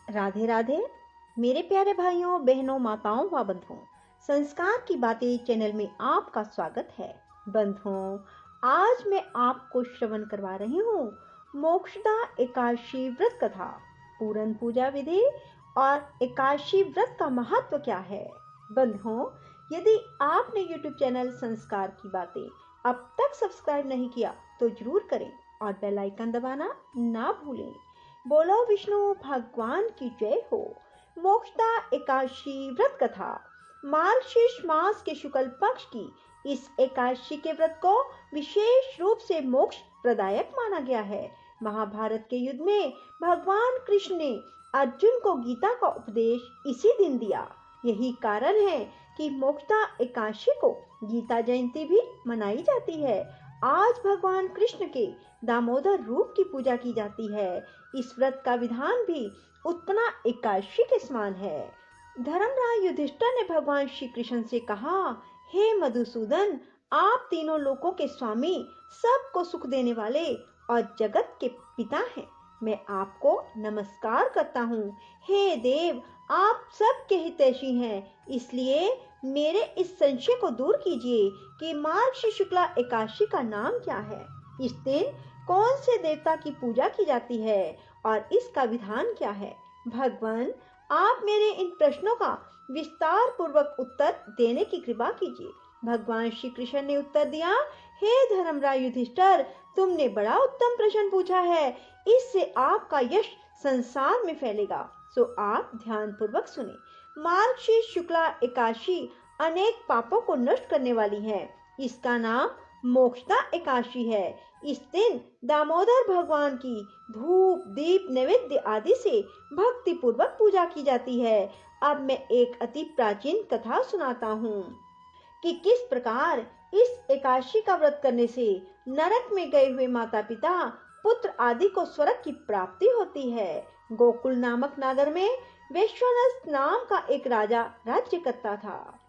राधे राधे मेरे प्यारे भाइयों बहनों माताओं व बंधुओं, संस्कार की बातें चैनल में आपका स्वागत है। बंधुओं, आज मैं आपको श्रवण करवा रही हूँ मोक्षदा एकादशी व्रत कथा, पूरन पूजा विधि और एकादशी व्रत का महत्व क्या है। बंधुओं, यदि आपने YouTube चैनल संस्कार की बातें अब तक सब्सक्राइब नहीं किया तो जरूर करें और बेल आइकन दबाना ना भूलें। बोलो विष्णु भगवान की जय हो। मोक्षदा एकादशी व्रत कथा। मार्गशीर्ष मास के शुक्ल पक्ष की इस एकादशी के व्रत को विशेष रूप से मोक्ष प्रदायक माना गया है। महाभारत के युद्ध में भगवान कृष्ण ने अर्जुन को गीता का उपदेश इसी दिन दिया। यही कारण है कि मोक्षदा एकादशी को गीता जयंती भी मनाई जाती है। आज भगवान कृष्ण के दामोदर रूप की पूजा की जाती है। इस व्रत का विधान भी उत्पन्ना एकादशी के समान है। धर्मराज युधिष्ठिर ने भगवान श्री कृष्ण से कहा, हे मधुसूदन, आप तीनों लोकों के स्वामी, सबको सुख देने वाले और जगत के पिता हैं। मैं आपको नमस्कार करता हूँ। हे देव, आप सबके हितैषी हैं, इसलिए मेरे इस संशय को दूर कीजिए कि मार्गशीर्ष शुक्ला एकादशी का नाम क्या है। इस दिन कौन से देवता की पूजा की जाती है और इसका विधान क्या है। भगवान, आप मेरे इन प्रश्नों का विस्तार पूर्वक उत्तर देने की कृपा कीजिए। भगवान श्री कृष्ण ने उत्तर दिया, हे धर्मराज युधिष्ठिर, तुमने बड़ा उत्तम प्रश्न पूछा है। इससे आपका यश संसार में फैलेगा, सो आप ध्यान पूर्वक सुने। मार्गशीर्ष शुक्ला एकादशी अनेक पापों को नष्ट करने वाली है। इसका नाम मोक्षदा एकादशी है। इस दिन दामोदर भगवान की धूप दीप नैवेद्य आदि से भक्ति पूर्वक पूजा की जाती है। अब मैं एक अति प्राचीन कथा सुनाता हूँ कि किस प्रकार इस एकादशी का व्रत करने से नरक में गए हुए माता पिता पुत्र आदि को स्वर्ग की प्राप्ति होती है। गोकुल नामक नगर में वैश्वानस नाम का एक राजा राज्य करता था।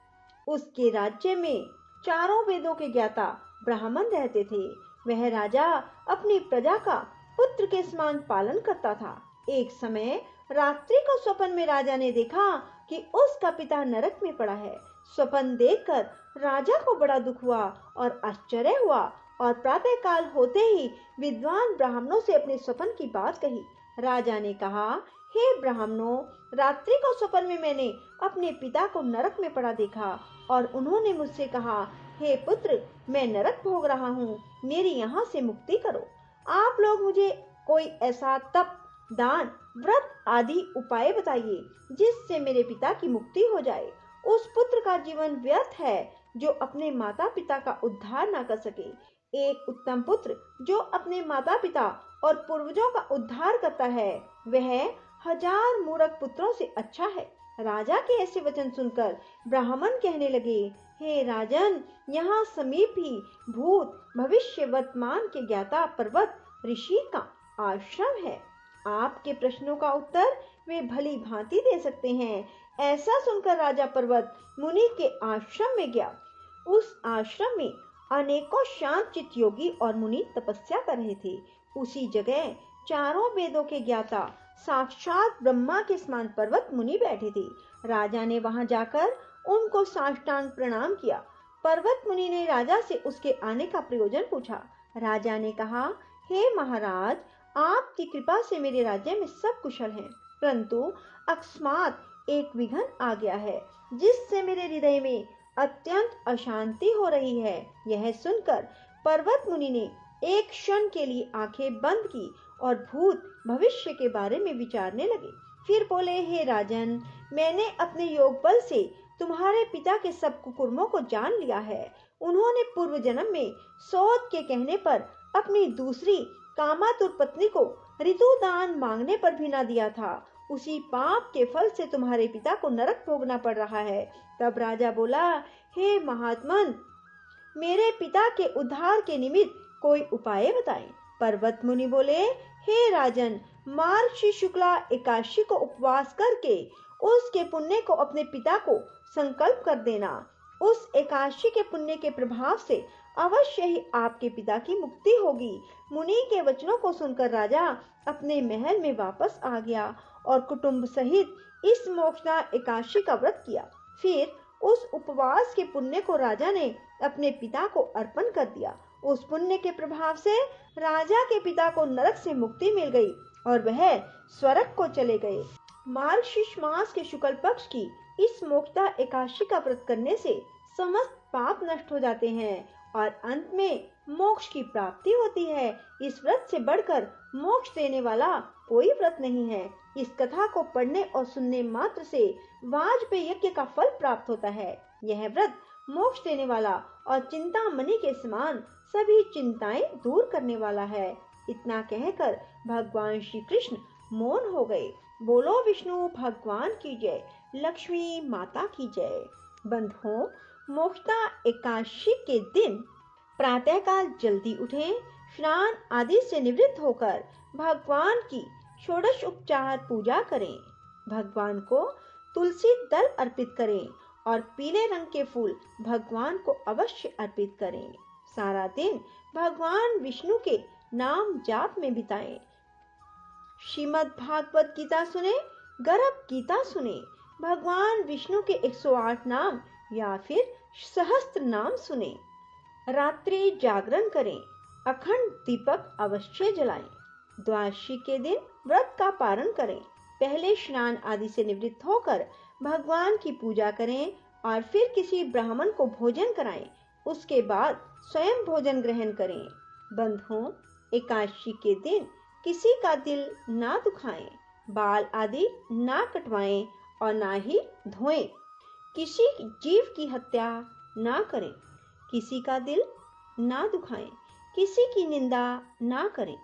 उसके राज्य में चारों वेदों के ज्ञाता ब्राह्मण रहते थे। वह राजा अपनी प्रजा का पुत्र के समान पालन करता था। एक समय रात्रि को स्वप्न में राजा ने देखा कि उसका पिता नरक में पड़ा है। स्वप्न देखकर राजा को बड़ा दुख हुआ और आश्चर्य हुआ और प्रातः काल होते ही विद्वान ब्राह्मणों से अपने स्वप्न की बात कही। राजा ने कहा, हे ब्राह्मणों, रात्रि को स्वप्न में मैंने अपने पिता को नरक में पड़ा देखा और उन्होंने मुझसे कहा, हे पुत्र, मैं नरक भोग रहा हूँ, मेरी यहाँ से मुक्ति करो। आप लोग मुझे कोई ऐसा तप, दान, व्रत आदि उपाय बताइए जिससे मेरे पिता की मुक्ति हो जाए। उस पुत्र का जीवन व्यर्थ है जो अपने माता पिता का उद्धार न कर सके। एक उत्तम पुत्र जो अपने माता पिता और पूर्वजों का उद्धार करता है, वह 1000 मूर्ख पुत्रों से अच्छा है। राजा के ऐसे वचन सुनकर ब्राह्मण कहने लगे, हे राजन, यहाँ समीप ही भूत भविष्य वर्तमान के ज्ञाता पर्वत ऋषि का आश्रम है। आपके प्रश्नों का उत्तर वे भली भांति दे सकते हैं। ऐसा सुनकर राजा पर्वत मुनि के आश्रम में गया। उस आश्रम में अनेकों शांत चित्त योगी और मुनि तपस्या कर रहे थे। उसी जगह चारों वेदों के ज्ञाता साक्षात ब्रह्मा के समान पर्वत मुनि बैठे थे। राजा ने वहां जाकर उनको साष्टांग प्रणाम किया। पर्वत मुनि ने राजा से उसके आने का प्रयोजन पूछा। राजा ने कहा, हे महाराज, आपकी कृपा से मेरे राज्य में सब कुशल हैं, परंतु अकस्मात एक विघ्न आ गया है जिससे मेरे हृदय में अत्यंत अशांति हो रही है। यह सुनकर पर्वत मुनि ने एक क्षण के लिए आंखें बंद की और भूत भविष्य के बारे में विचारने लगे। फिर बोले, हे राजन, मैंने अपने योग बल से तुम्हारे पिता के सब कुकर्मों को जान लिया है। उन्होंने पूर्व जन्म में सौत के कहने पर अपनी दूसरी कामातुर पत्नी को ऋतुदान मांगने पर भी न दिया था। उसी पाप के फल से तुम्हारे पिता को नरक भोगना पड़ रहा है। तब राजा बोला, हे महात्मन, मेरे पिता के उद्धार के निमित्त कोई उपाय बताएं। पर्वत मुनि बोले, हे राजन, मार्गशीर्ष शुक्ला एकादशी को उपवास करके उसके पुण्य को अपने पिता को संकल्प कर देना। उस एकादशी के पुण्य के प्रभाव से अवश्य ही आपके पिता की मुक्ति होगी। मुनि के वचनों को सुनकर राजा अपने महल में वापस आ गया और कुटुंब सहित इस मोक्षदा एकादशी का व्रत किया। फिर उस उपवास के पुण्य को राजा ने अपने पिता को अर्पण कर दिया। उस पुण्य के प्रभाव से राजा के पिता को नरक से मुक्ति मिल गई और वह स्वर्ग को चले गए। मार्गशीर्ष मास के शुक्ल पक्ष की इस मोक्षदा एकादशी का व्रत करने से समस्त पाप नष्ट हो जाते हैं और अंत में मोक्ष की प्राप्ति होती है। इस व्रत से बढ़कर मोक्ष देने वाला कोई व्रत नहीं है। इस कथा को पढ़ने और सुनने मात्र से वाजपेयी यज्ञ का फल प्राप्त होता है। यह व्रत मोक्ष देने वाला और चिंतामणि के समान सभी चिंताएं दूर करने वाला है। इतना कहकर भगवान श्री कृष्ण मौन हो गए। बोलो विष्णु भगवान की जय, लक्ष्मी माता की जय। बंधुओं, मोक्षदा एकादशी के दिन प्रातःकाल जल्दी उठें, स्नान आदि से निवृत्त होकर भगवान की षोडश उपचार पूजा करें। भगवान को तुलसी दल अर्पित करें और पीले रंग के फूल भगवान को अवश्य अर्पित करें। सारा दिन भगवान विष्णु के नाम जाप में बिताएं। श्रीमद् भागवत गीता सुने, गर्भ गीता सुने, भगवान विष्णु के 108 नाम या फिर सहस्त्र नाम सुने। रात्रि जागरण करें, अखंड दीपक अवश्य जलाएं। द्वादशी के दिन व्रत का पारण करें। पहले स्नान आदि से निवृत्त होकर भगवान की पूजा करें और फिर किसी ब्राह्मण को भोजन कराएं। उसके बाद स्वयं भोजन ग्रहण करें। बंधुओं, एकादशी के दिन किसी का दिल ना दुखाएं, बाल आदि ना कटवाएं और ना ही धोएं। किसी जीव की हत्या ना करें, किसी का दिल ना दुखाएं, किसी की निंदा ना करें।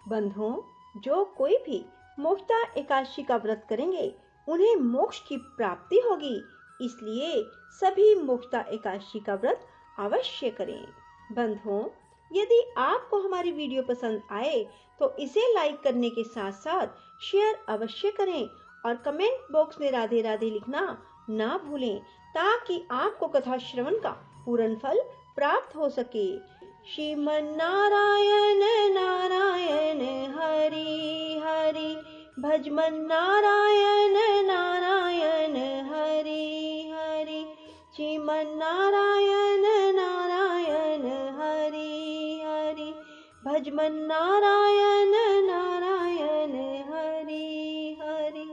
बंधुओं, जो कोई भी मोक्षदा एकादशी का व्रत करेंगे उन्हें मोक्ष की प्राप्ति होगी, इसलिए सभी मोक्षदा एकादशी का व्रत अवश्य करें। बंधुओं, यदि आपको हमारी वीडियो पसंद आए तो इसे लाइक करने के साथ साथ शेयर अवश्य करें और कमेंट बॉक्स में राधे राधे लिखना ना भूलें, ताकि आपको कथा श्रवण का पूर्ण फल प्राप्त हो सके। श्रीमन्नारायण नारायण हरि हरि, भजमन नारायण नारायण हरि हरि, श्रीमन्नारायण नारायण हरि हरि, भजमन नारायण नारायण हरि हरि,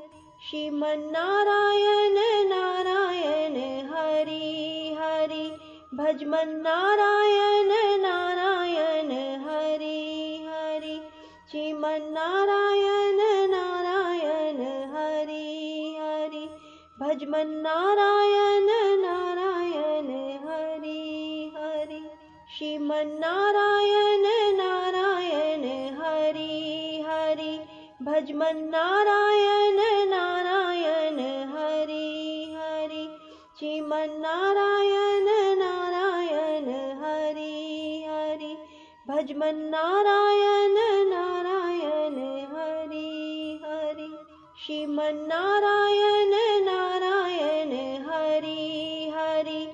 श्रीमन्नारायण नारायण हरि हरि, भजमन नारायण नारायण हरि हरि, श्रीमन्नारायण नारायण हरि हरि, भजमन नारायण नारायण हरि हरि, श्रीमन्नारायण नारायण हरि हरि, भजमन नारायण नारायण हरि हरि, श्रीमन्नारायण नारायण हरि हरि, भजमन नारायण नारायण हरि हरि, श्रीमन्नारायण नारायण हरि हरि,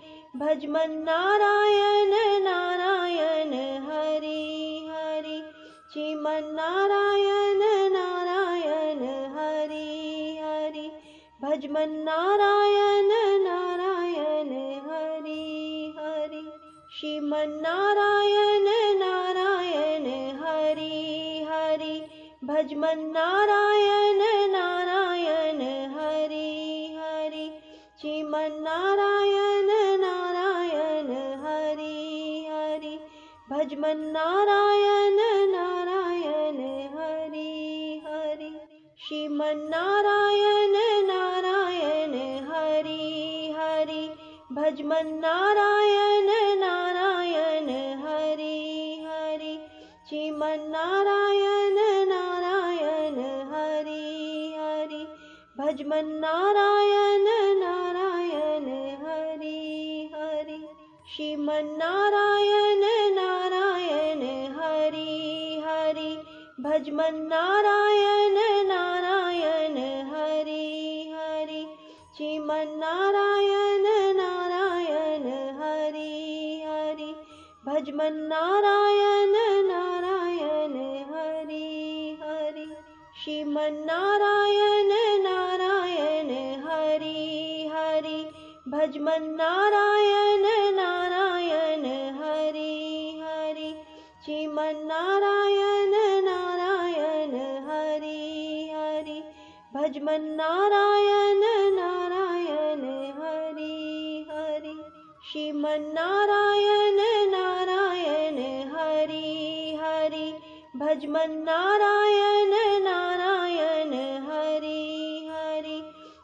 भजमन नारायण नारायण हरि हरि, श्रीमन्नारायण नारायण हरि हरि, भजमन नारायण नारायण हरि हरि, श्रीमन्नारायण नारायण हरि हरि, भजमन नारायण नारायण हरि हरि, श्रीमन्नारायण नारायण हरि हरि, भजमन नारायण नारायण हरि हरि, श्रीमन्नारायण नारायण हरि हरि, भजमन नारायण नारायण हरि हरि, श्रीमन्नारायण नारायण हरि हरि, भजमन नारायण नारायण हरि हरि, श्रीमन्नारायण नारायण हरि हरि, भजमन नारायण नारायण हरि हरि, श्रीमन्नारायण नारायण हरि हरि, भजमन नारायण नारायण हरि हरि, श्रीमन्नारायण भजमन नारायण नारायण हरि हरि, श्रीमन नारायण नारायण हरि हरि, भजमन नारायण नारायण हरि हरि, श्रीमन नारायण नारायण हरि हरि, भजमन नारायण नारायण हरि हरि,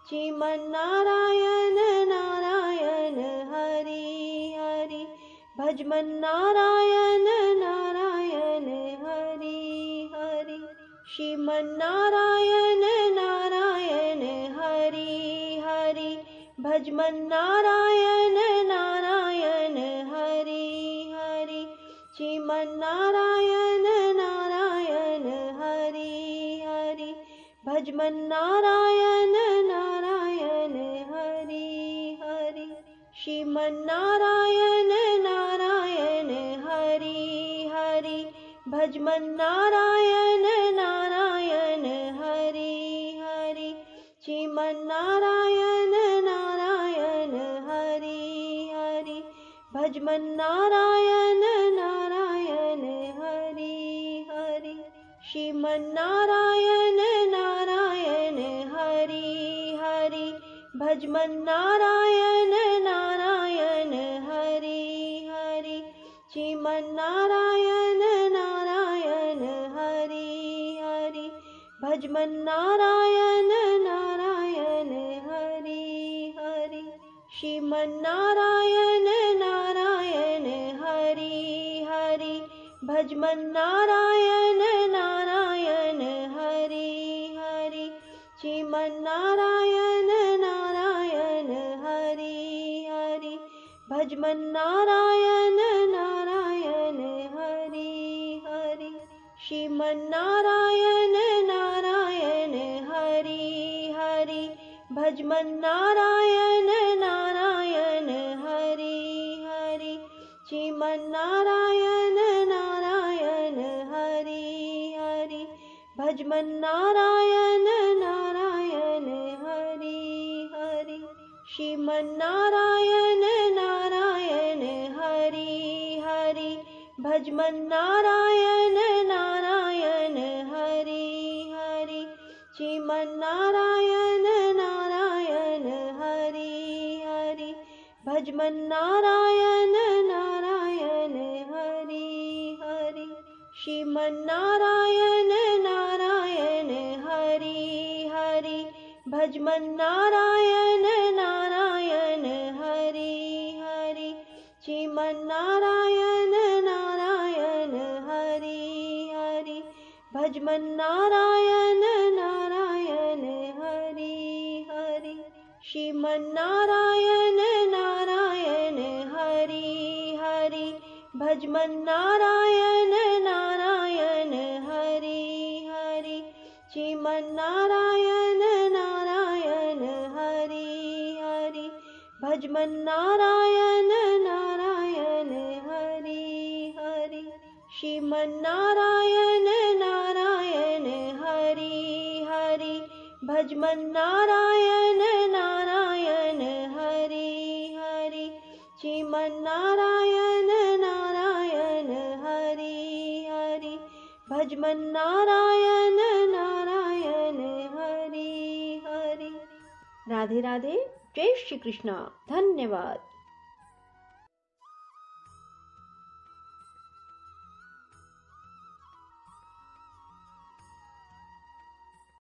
श्रीमन नारायण नारायण हरि हरि, भजमन नारायण नारायण हरि हरि, श्रीमन नारायण नारायण हरि हरि, भजमन नारायण नारायण हरि हरि, श्रीमन नारायण नारायण हरि हरि, भजमन नारायण नारायण हरि हरि, श्रीमन नारायण नारायण हरि हरि, भजमन नारायण नारायण हरि हरि, श्रीमन नारायण नारायण हरि हरि, भजमन नारायण नारायण हरि हरि, श्रीमन नारायण नारायण हरि हरि, भजमन नारायण नारायण हरि हरि, श्रीमन नारायण नारायण हरि हरि, भजमन नारायण नारायण हरि हरि, श्रीमन नारायण नारायण हरि हरि, भजमन नारायण नारायण हरि हरि, श्रीमन नारायण नारायण हरि हरि, भजमन नारायण नारायण हरि हरि, श्रीमन नारायण नारायण हरि हरि, भजमन नारायण नारायण हरि हरि, श्रीमन नारायण नारायण हरि हरि, भजमन नारायण नारायण हरि हरि, श्रीमन नारायण नारायण हरि हरि, भजमन नारायण नारायण हरि हरि, श्रीमन नारायण नारायण हरि हरि, भजमन नारायण नारायण हरि हरि, श्रीमन नारायण नारायण हरि हरि, भजमन नारायण नारायण हरि हरि, श्रीमन नारायण नारायण हरि हरि, भजमन नारायण नारायण हरि हरि, श्रीमन नारायण नारायण हरि हरि, भजमन नारायण नारायण हरि हरि, श्रीमन नारायण नारायण हरि हरि, भजमन नारायण नारायण हरि हरि, श्रीमन नारायण नारायण हरि हरि, भजमन नारायण नारायण हरि हरि, श्रीमन नारायण नारायण हरि हरि, भजमन नारायण नारायण हरि हरि। राधे राधे, जय श्री कृष्ण, धन्यवाद।